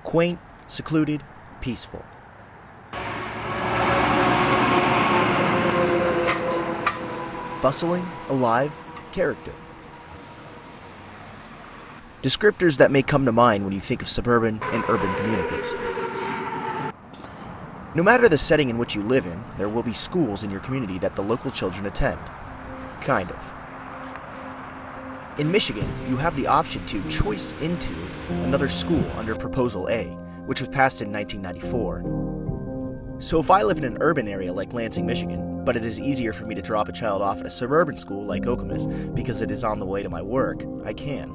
Quaint, secluded, peaceful. Bustling, alive, character. Descriptors that may come to mind when you think of suburban and urban communities. No matter the setting in which you live in, there will be schools in your community that the local children attend. Kind of. In Michigan, you have the option to choice into another school under Proposal A, which was passed in 1994. So if I live in an urban area like Lansing, Michigan, but it is easier for me to drop a child off at a suburban school like Okemos because it is on the way to my work, I can.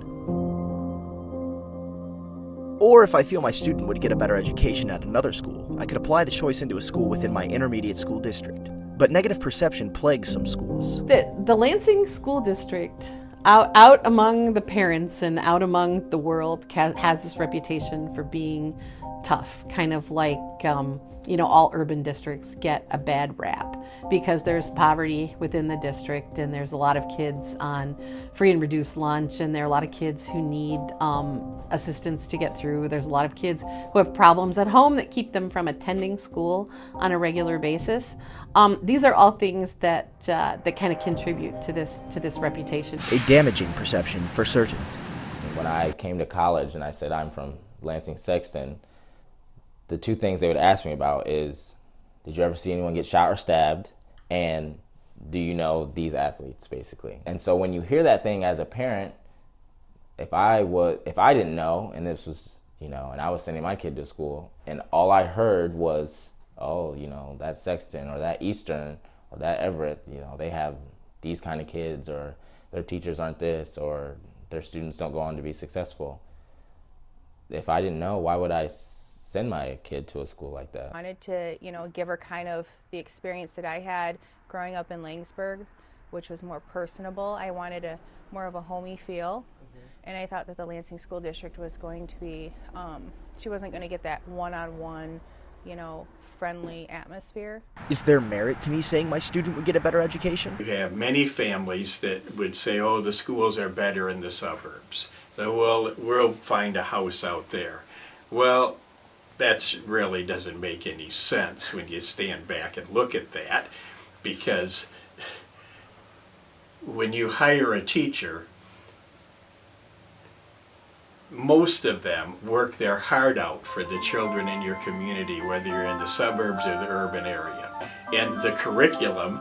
Or if I feel my student would get a better education at another school, I could apply to choice into a school within my intermediate school district. But negative perception plagues some schools. The Lansing School District, out among the parents and out among the world, has this reputation for being tough, kind of like all urban districts get a bad rap because there's poverty within the district and there's a lot of kids on free and reduced lunch, and there are a lot of kids who need assistance to get through. There's a lot of kids who have problems at home that keep them from attending school on a regular basis. These are all things that kind of contribute to this reputation. A damaging perception for certain. When I came to college and I said I'm from Lansing Sexton, the two things they would ask me about is, did you ever see anyone get shot or stabbed? And do you know these athletes, basically? And so when you hear that thing as a parent, if I didn't know, and this was, and I was sending my kid to school, and all I heard was, oh, that Sexton or that Eastern or that Everett, they have these kind of kids, or their teachers aren't this, or their students don't go on to be successful. If I didn't know, why would I send my kid to a school like that? I wanted to, give her kind of the experience that I had growing up in Langsburg, which was more personable. I wanted more of a homey feel. And I thought that the Lansing School District was going to be, she wasn't going to get that one-on-one, friendly atmosphere. Is there merit to me saying my student would get a better education? We have many families that would say, oh, the schools are better in the suburbs. So we'll find a house out there. Well, that really doesn't make any sense when you stand back and look at that, because when you hire a teacher, most of them work their heart out for the children in your community, whether you're in the suburbs or the urban area. And the curriculum,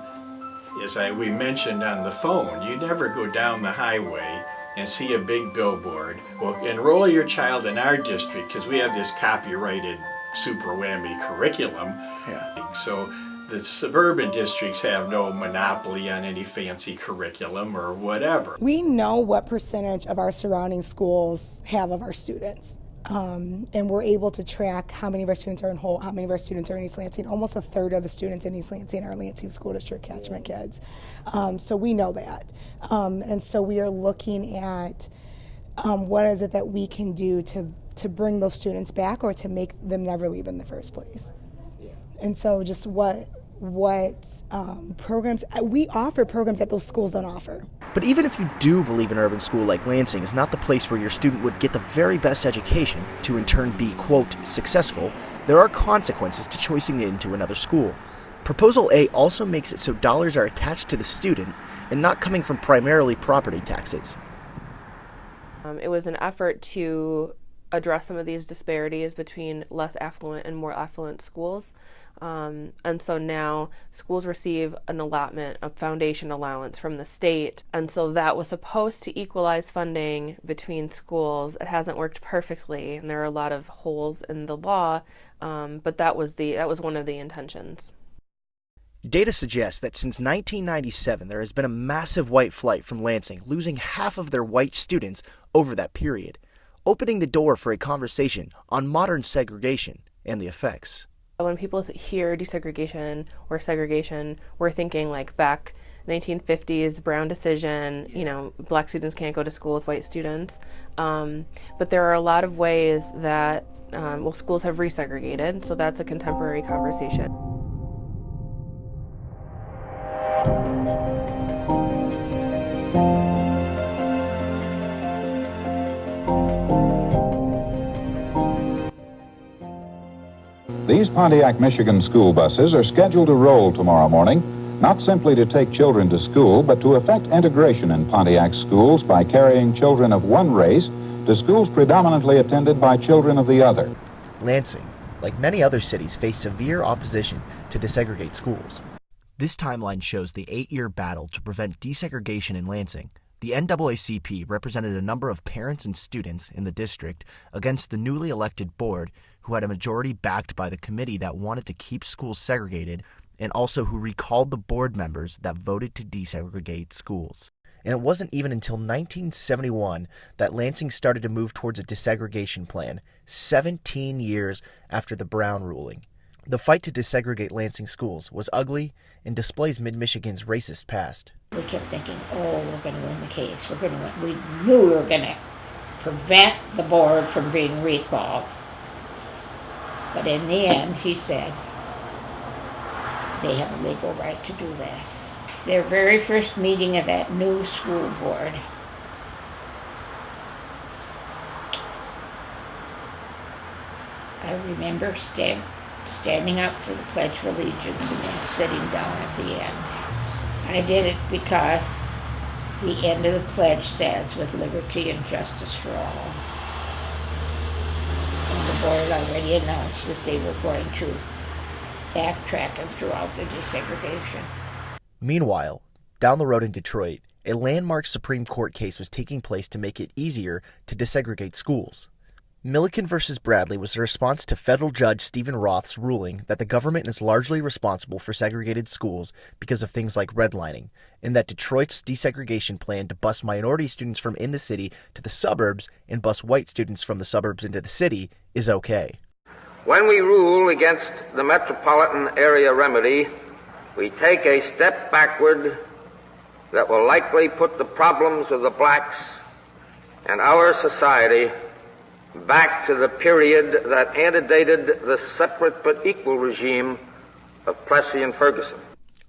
as we mentioned on the phone, you never go down the highway and see a big billboard, well, enroll your child in our district because we have this copyrighted super whammy curriculum. Yeah. So the suburban districts have no monopoly on any fancy curriculum or whatever. We know what percentage of our surrounding schools have of our students. And we're able to track how many of our students are in Holt, how many of our students are in East Lansing. Almost a third of the students in East Lansing are Lansing School District catchment kids. So we know that. And so we are looking at what is it that we can do to bring those students back or to make them never leave in the first place. Yeah. And so just what programs, we offer programs that those schools don't offer. But even if you do believe an urban school like Lansing is not the place where your student would get the very best education to in turn be, quote, successful, there are consequences to choicing into another school. Proposal A also makes it so dollars are attached to the student and not coming from primarily property taxes. It was an effort to address some of these disparities between less affluent and more affluent schools. And so now schools receive an allotment, a foundation allowance from the state. And so that was supposed to equalize funding between schools. It hasn't worked perfectly, and there are a lot of holes in the law, but that was one of the intentions. Data suggests that since 1997, there has been a massive white flight from Lansing, losing half of their white students over that period, opening the door for a conversation on modern segregation and the effects. When people hear desegregation or segregation, we're thinking like back 1950s, Brown decision, black students can't go to school with white students. But there are a lot of ways that, schools have resegregated, so that's a contemporary conversation. Pontiac, Michigan school buses are scheduled to roll tomorrow morning, not simply to take children to school, but to effect integration in Pontiac schools by carrying children of one race to schools predominantly attended by children of the other. Lansing, like many other cities, faced severe opposition to desegregate schools. This timeline shows the 8-year battle to prevent desegregation in Lansing. The NAACP represented a number of parents and students in the district against the newly elected board, who had a majority backed by the committee that wanted to keep schools segregated and also who recalled the board members that voted to desegregate schools. And it wasn't even until 1971 that Lansing started to move towards a desegregation plan, 17 years after the Brown ruling. The fight to desegregate Lansing schools was ugly and displays Mid-Michigan's racist past. We kept thinking, oh, we're going to win the case. We knew we were going to prevent the board from being recalled. But in the end, he said, they have a legal right to do that. Their very first meeting of that new school board, I remember standing up for the Pledge of Allegiance and then sitting down at the end. I did it because the end of the pledge says, with liberty and justice for all. And the board already announced that they were going to backtrack and throw out the desegregation. Meanwhile, down the road in Detroit, a landmark Supreme Court case was taking place to make it easier to desegregate schools. Milliken v. Bradley was a response to federal judge Stephen Roth's ruling that the government is largely responsible for segregated schools because of things like redlining, and that Detroit's desegregation plan to bus minority students from in the city to the suburbs and bus white students from the suburbs into the city is okay. When we rule against the metropolitan area remedy, we take a step backward that will likely put the problems of the blacks and our society back to the period that antedated the separate but equal regime of Plessy and Ferguson.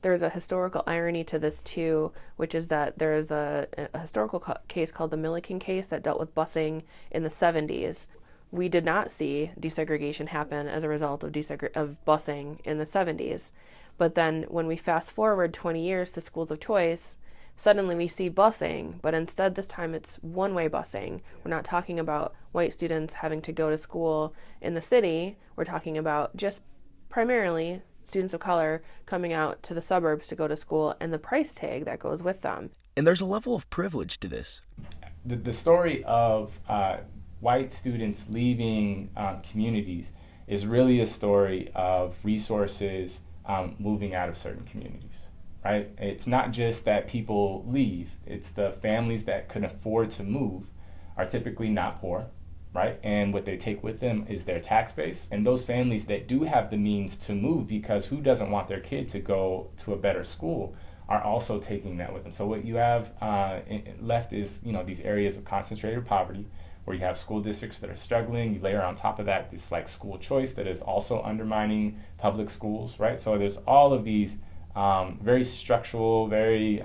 There's a historical irony to this too, which is that there is a historical case called the Milliken case that dealt with busing in the 70s. We did not see desegregation happen as a result of busing in the 70s. But then when we fast forward 20 years to schools of choice, suddenly we see busing, but instead this time it's one-way busing. We're not talking about white students having to go to school in the city. We're talking about just primarily students of color coming out to the suburbs to go to school and the price tag that goes with them. And there's a level of privilege to this. The story of white students leaving communities is really a story of resources moving out of certain communities, right? It's not just that people leave, it's the families that can afford to move are typically not poor, right? And what they take with them is their tax base. And those families that do have the means to move, because who doesn't want their kid to go to a better school, are also taking that with them. So what you have left is, these areas of concentrated poverty where you have school districts that are struggling. You layer on top of that this like school choice that is also undermining public schools, right? So there's all of these very structural, very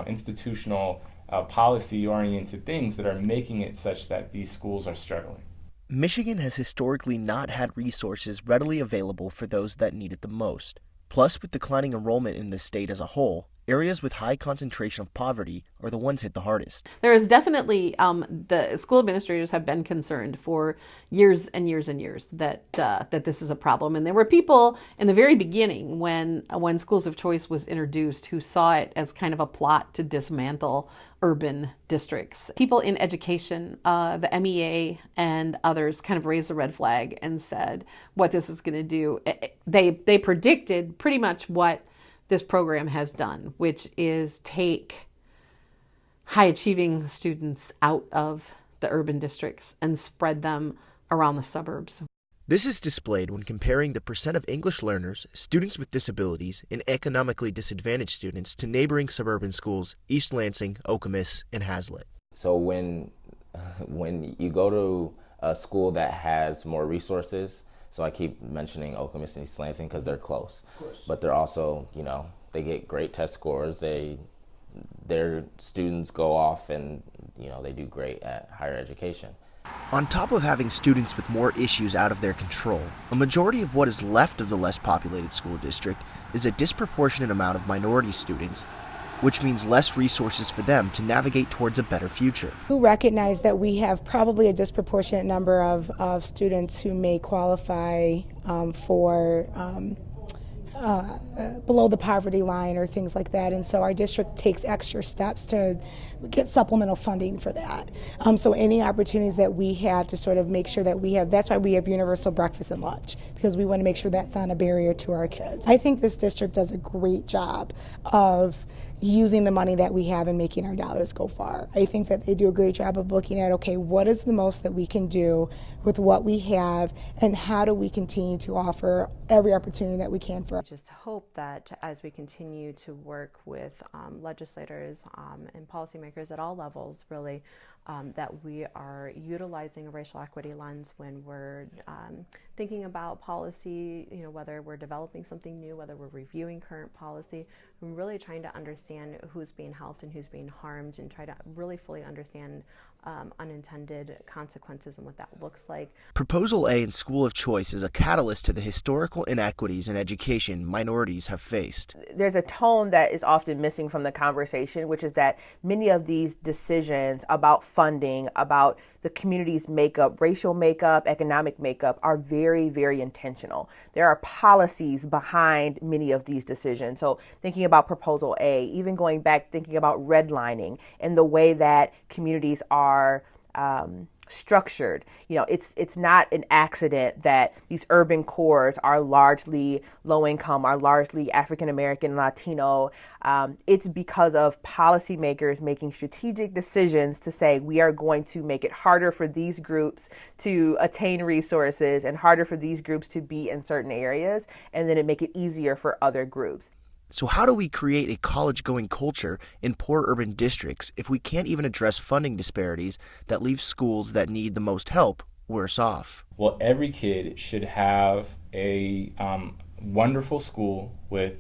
institutional, policy-oriented things that are making it such that these schools are struggling. Michigan has historically not had resources readily available for those that need it the most. Plus, with declining enrollment in the state as a whole, areas with high concentration of poverty are the ones hit the hardest. There is definitely, the school administrators have been concerned for years and years and years that this is a problem. And there were people in the very beginning when Schools of Choice was introduced who saw it as kind of a plot to dismantle urban districts. People in education, the MEA and others kind of raised a red flag and said what this is going to do. They predicted pretty much what this program has done, which is take high achieving students out of the urban districts and spread them around the suburbs. This is displayed when comparing the percent of English learners, students with disabilities, and economically disadvantaged students to neighboring suburban schools, East Lansing, Okemos, and Hazlitt. So when you go to a school that has more resources, so I keep mentioning Okemos and East Lansing because they're close, but they're also, they get great test scores. Their students go off and, they do great at higher education. On top of having students with more issues out of their control, a majority of what is left of the less populated school district is a disproportionate amount of minority students, which means less resources for them to navigate towards a better future. We recognize that we have probably a disproportionate number of students who may qualify for below the poverty line or things like that, and so our district takes extra steps to get supplemental funding for that. So any opportunities that we have to sort of make sure that we have, that's why we have universal breakfast and lunch, because we want to make sure that's not a barrier to our kids. I think this district does a great job of using the money that we have and making our dollars go far. I think that they do a great job of looking at, okay, what is the most that we can do with what we have, and how do we continue to offer every opportunity that we can for us. I just hope that as we continue to work with legislators and policymakers at all levels, really, that we are utilizing a racial equity lens when we're thinking about policy, you know, whether we're developing something new, whether we're reviewing current policy, and really trying to understand who's being helped and who's being harmed, and try to really fully understand unintended consequences and what that looks like. Proposal A in School of Choice is a catalyst to the historical inequities in education minorities have faced. There's a tone that is often missing from the conversation, which is that many of these decisions about funding, about the community's makeup, racial makeup, economic makeup, are very, very intentional. There are policies behind many of these decisions. So thinking about Proposal A, even going back, thinking about redlining and the way that communities are structured. You know, it's not an accident that these urban cores are largely low income, are largely African American, Latino. It's because of policymakers making strategic decisions to say we are going to make it harder for these groups to attain resources and harder for these groups to be in certain areas, and then it make it easier for other groups. So how do we create a college-going culture in poor urban districts if we can't even address funding disparities that leave schools that need the most help worse off? Well, every kid should have a wonderful school with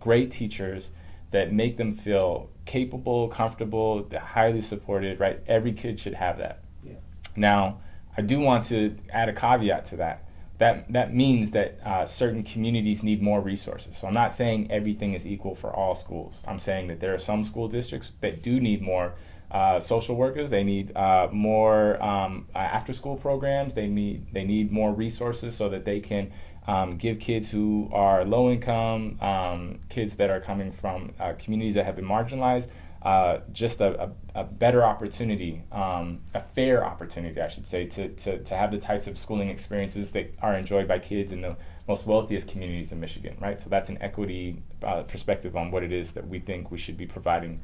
great teachers that make them feel capable, comfortable, highly supported, right? Every kid should have that. Yeah. Now, I do want to add a caveat to that. That means that certain communities need more resources. So I'm not saying everything is equal for all schools. I'm saying that there are some school districts that do need more social workers. They need more after-school programs. They need more resources so that they can give kids who are low income, kids that are coming from communities that have been marginalized, just a better opportunity, a fair opportunity, I should say, to have the types of schooling experiences that are enjoyed by kids in the most wealthiest communities in Michigan, right? So that's an equity perspective on what it is that we think we should be providing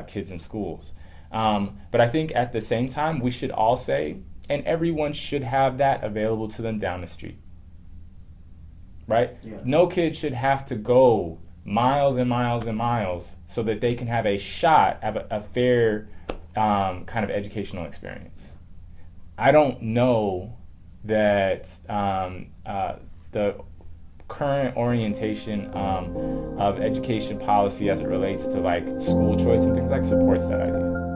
kids in schools. But I think at the same time, we should all say, and everyone should have that available to them down the street, right? Yeah. No kid should have to go miles and miles and miles so that they can have a shot at a fair kind of educational experience. I don't know that the current orientation of education policy as it relates to like school choice and things like supports that idea.